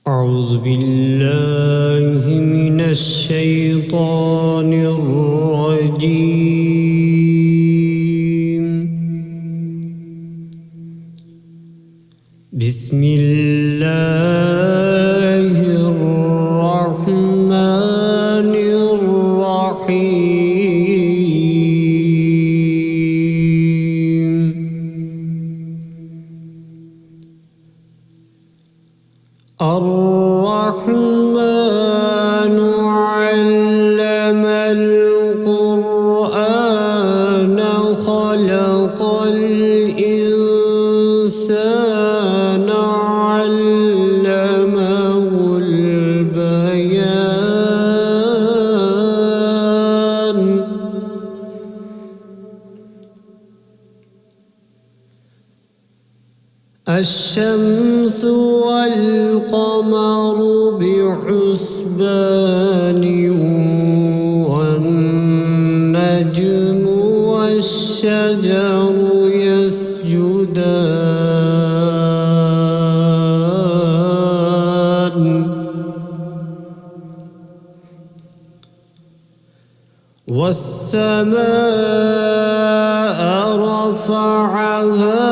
أعوذ بالله من الشيطان الرجيم. بسم الله الرحمن الرحيم. الرحمن علم القرآن خلق الإنسان علمه البيان. الشمس والقمر بحسبان والنجم والشجر يسجدان. والسماء رفعها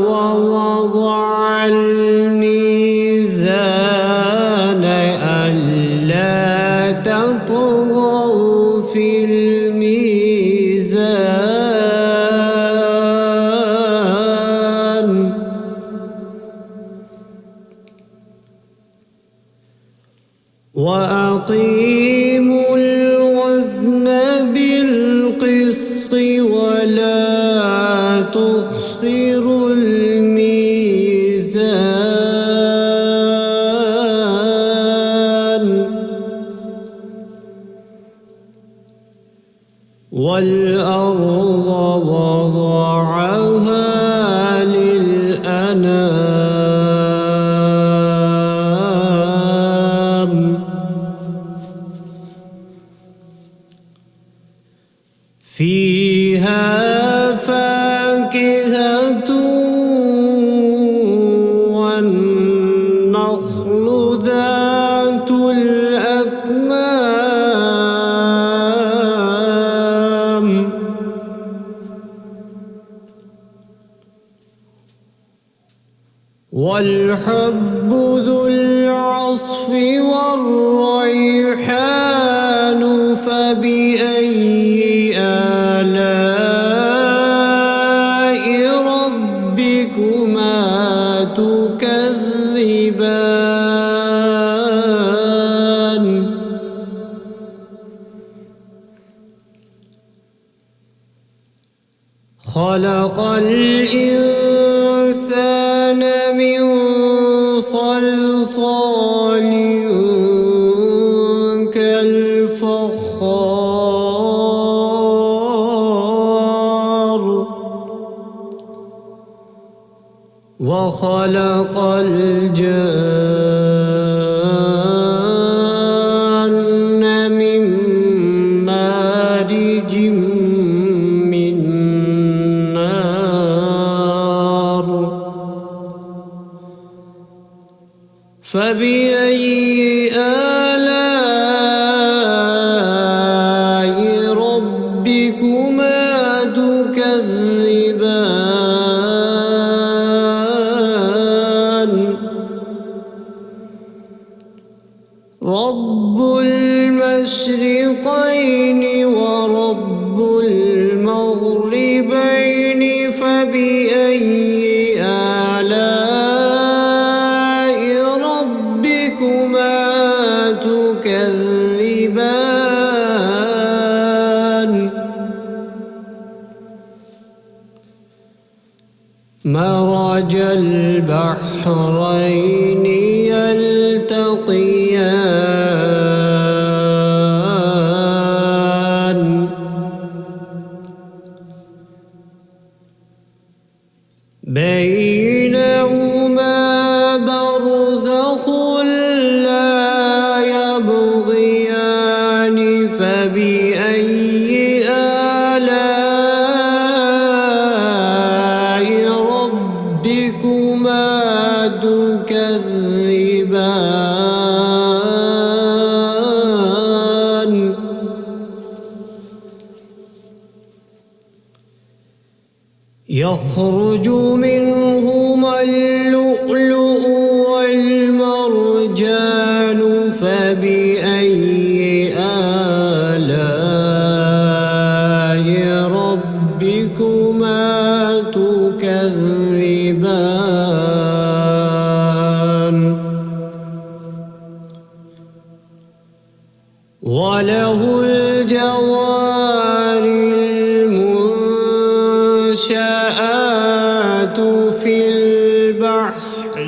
ووضع الميزان ألا تطغوا في الميزان. وأقيموا الوزن بالقسط ولا تخسروا الميزان. والأرض وضعها للأنام. فيها فاكهة والنخل ذات الأكمام. والحب ذو العصف والريحان فبأي آلاء ربكما تكذبان. خلق الإنسان من صلصال كالفخار. وخلق الجن من مارج من نار. فبأي آلاء ربكما تكذبان. رب المشرقين ورب المغربين فبأي آلاء ربكما تكذبان. مرج البحرين يلتقيان. بينهما برزخ لا يبغيان. فبأي آلاء ربكما تكذبان. يخرج منهما اللؤلؤ والمرجان فبأي آلاء ربكما تكذبان وله الجوار المنشآت في البحر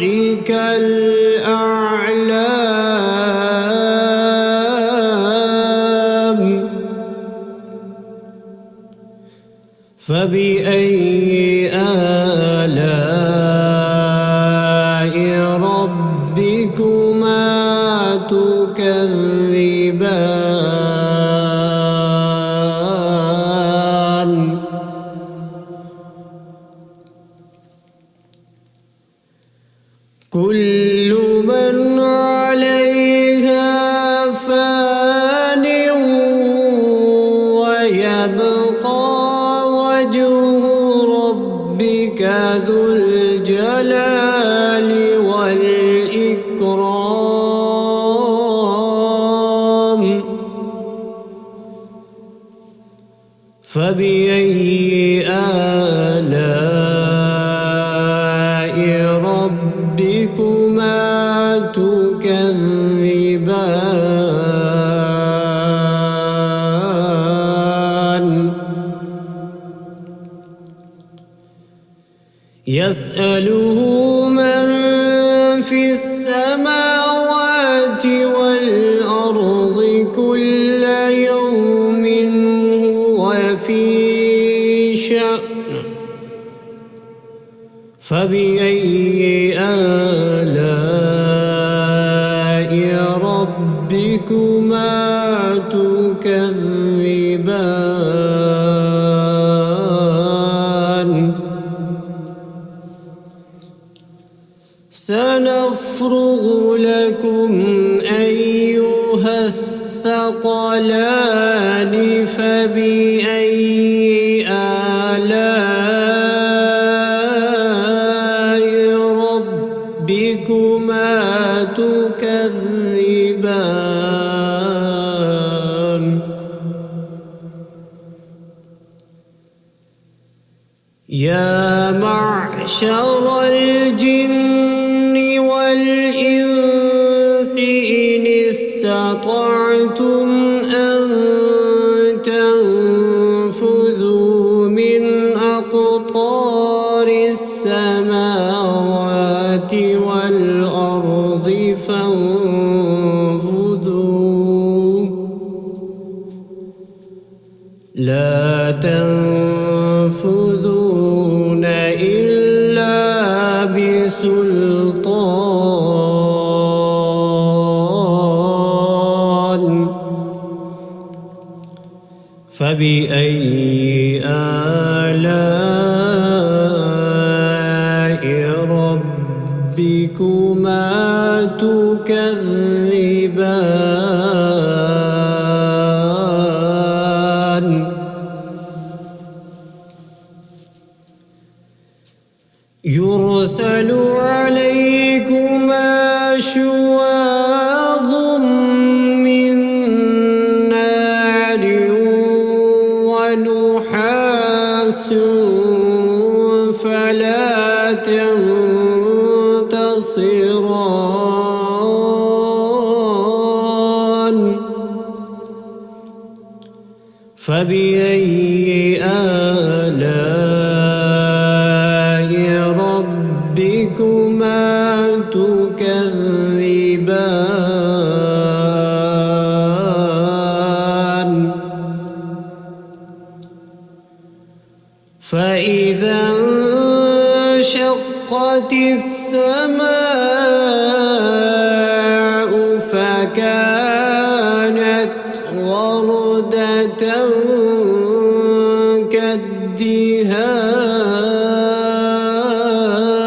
كالأعلام فبأي آلاء ربكما تكذبان كل من عليها فان ويبقى وجه ربك ذو الجلال والإكرام فبأي آلاء ربكما تكذبان يسأله من في السماوات والأرض كل يوم هو في شأن فبأي آلاء ربكما تكذبان سنفرغ لكم أيها الثقلان فبأي آلاء ربكما تكذبان يا معشر الجن والإنس إن استطعتم أن تنفذوا من أقطار السماوات والأرض فانفذوا لا تنفذون إلا بسلطان فبأي آلاء ربكما تكذبان يرسل عليكما شواظ من نار ونحاس فلا تنتصران فبأي آلاء ربكما تكذبان فإذا انشقت السماء فكانت وردة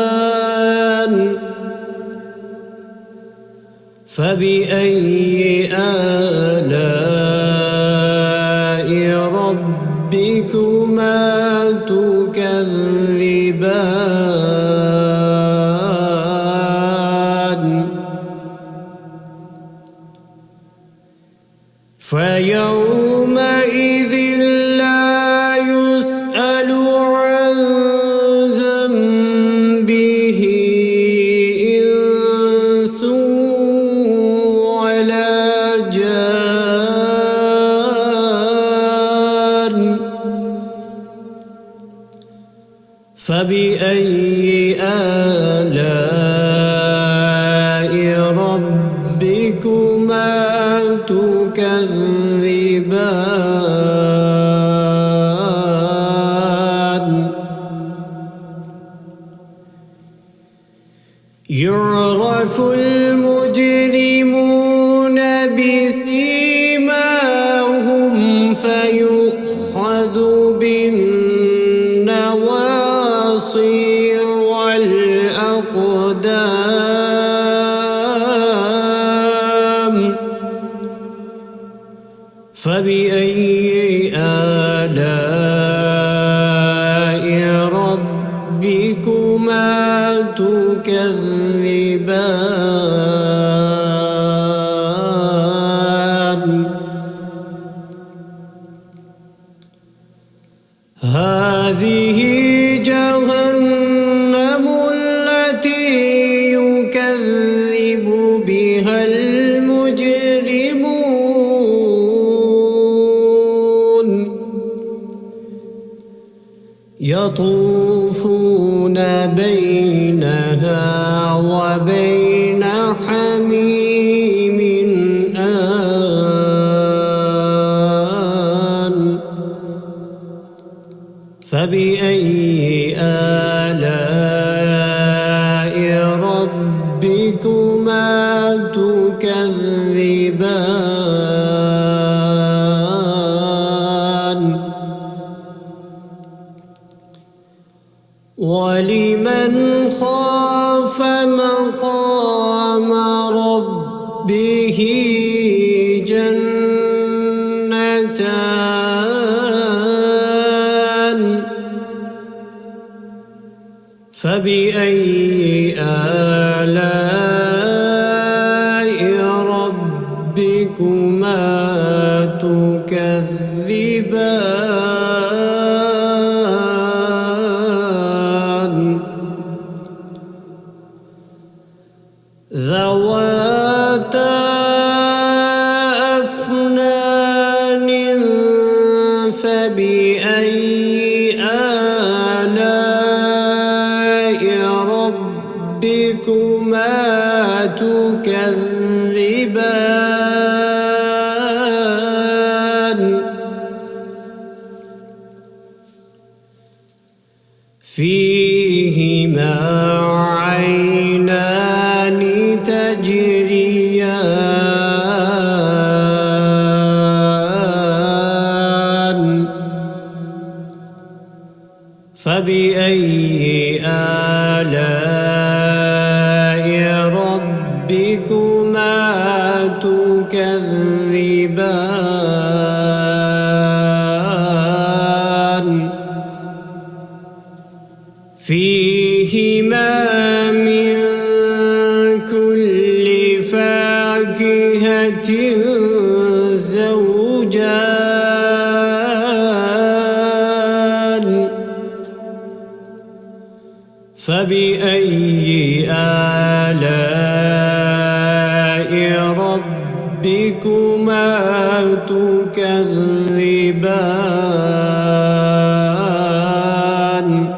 كالدهان فبأي آلاء ربكما تكذبان فيومئذ لا يسأل عن ذنبه إنس ولا جان فبأي آلاء ربكما تكذبان يعرف المجرمون بسيماهم فيؤخذ بالنواصي والأقدام فبأي آلاء ربكما تكذبان هذه جهنم التي يكذب بها المجرمون يطوفون بينها وبين حميم آن فبأي آلاء ربكما تكذبان ولمن خاف مقام ربه جنتان فبأي آلاء ربكما تكذبان ذواتا أفنان فبأي آلاء ربكما تكذبان فيهما عينان تجريان فبأي آلاء ربكما تكذبان فيهما من كل فاكهة زوجان فبأي آلاء ربكما تكذبان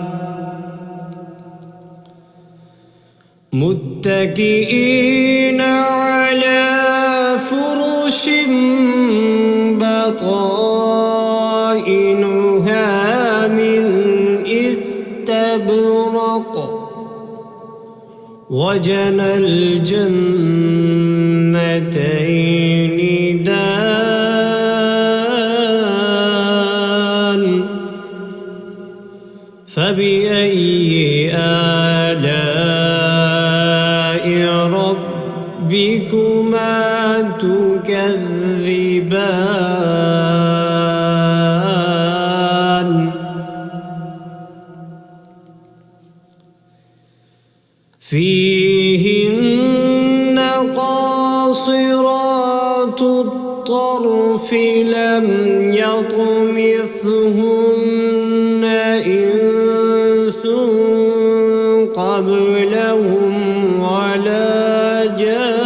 متكئين على فرش بطائنها من استبرق وجنى الجنتين دان فبأي آلاء ربكما تكذبان فيهن قاصرات الطرف لم يطمثهن إنس قبلهم ولا جان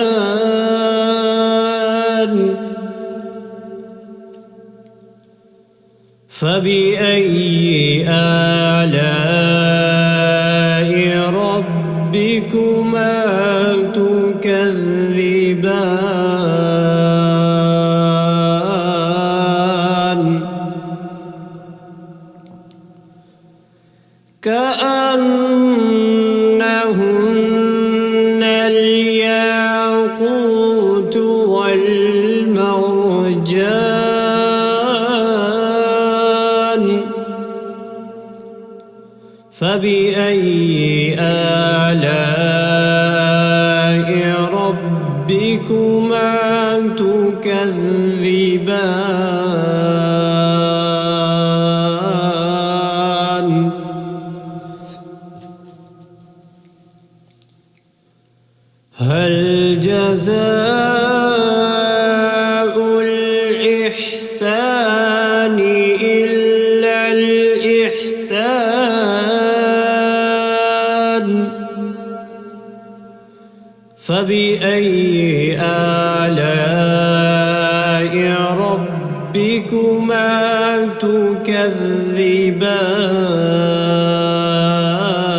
فبأي آلاء ربكما تكذبان كأنهن الياقوت والمرجان فبأي آلاء ربكما تكذبان هل جزاء الإحسان إلا الإحسان فبأي آلاء ربكما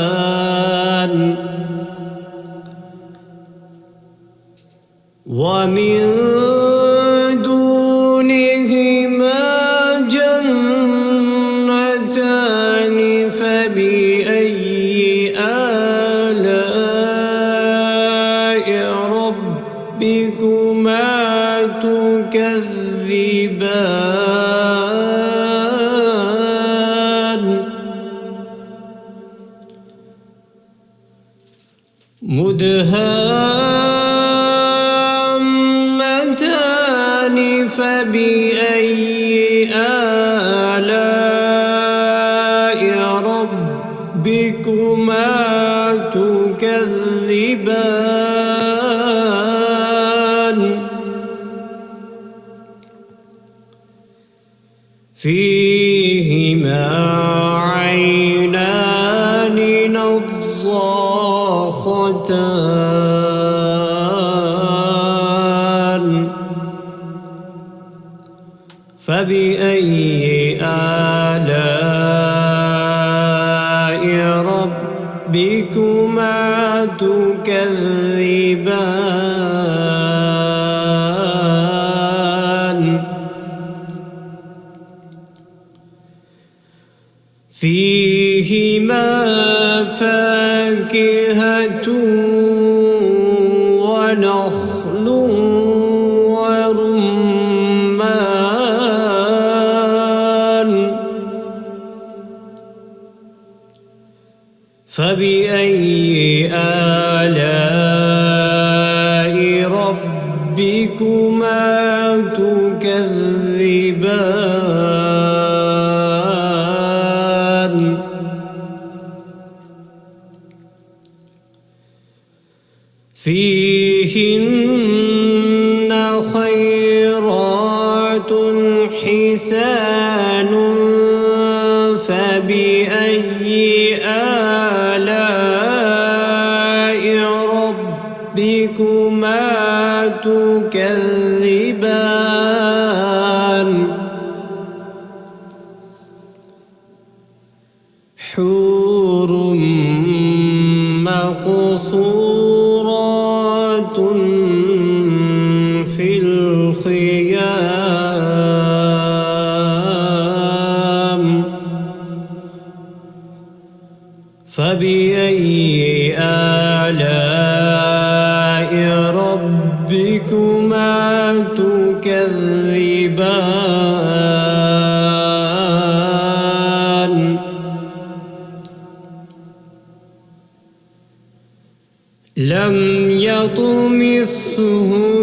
تكذبان ومن دونهما جنتان فبأي آلاء ربكما تكذبان مدهامتان فبأي آلاء ربكما تكذبان فيهما عينان نضاختان فبأي آلاء ربكما تكذبان فيهما فاكهة ونخل ورمان فبأي آلاء ربكما تكذبان فيهن خيرات حسان فبأي آلاء ربكما تكذبان حور مقصورات في الخيام فبأي آلاء ربكما تكذبان لم يطمثهن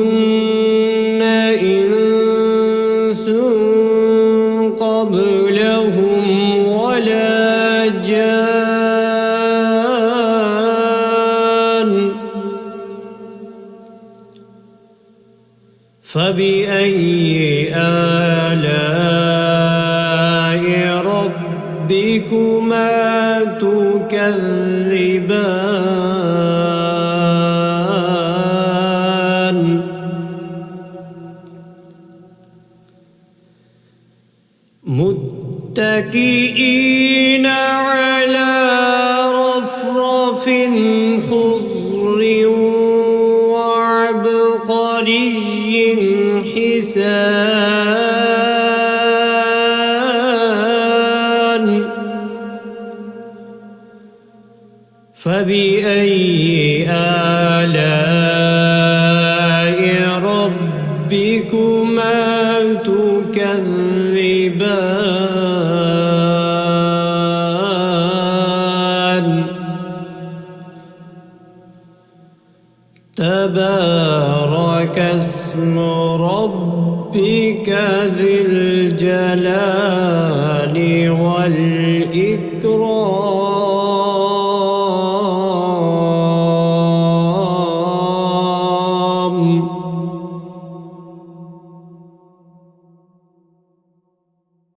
فبأي آلاء ربكما تكذبان متكئين على رفرف خضر وعبقري حسان فبأي آلاء ربكما تكذبان تبارك اسم ربك ذي الجلال والإكرام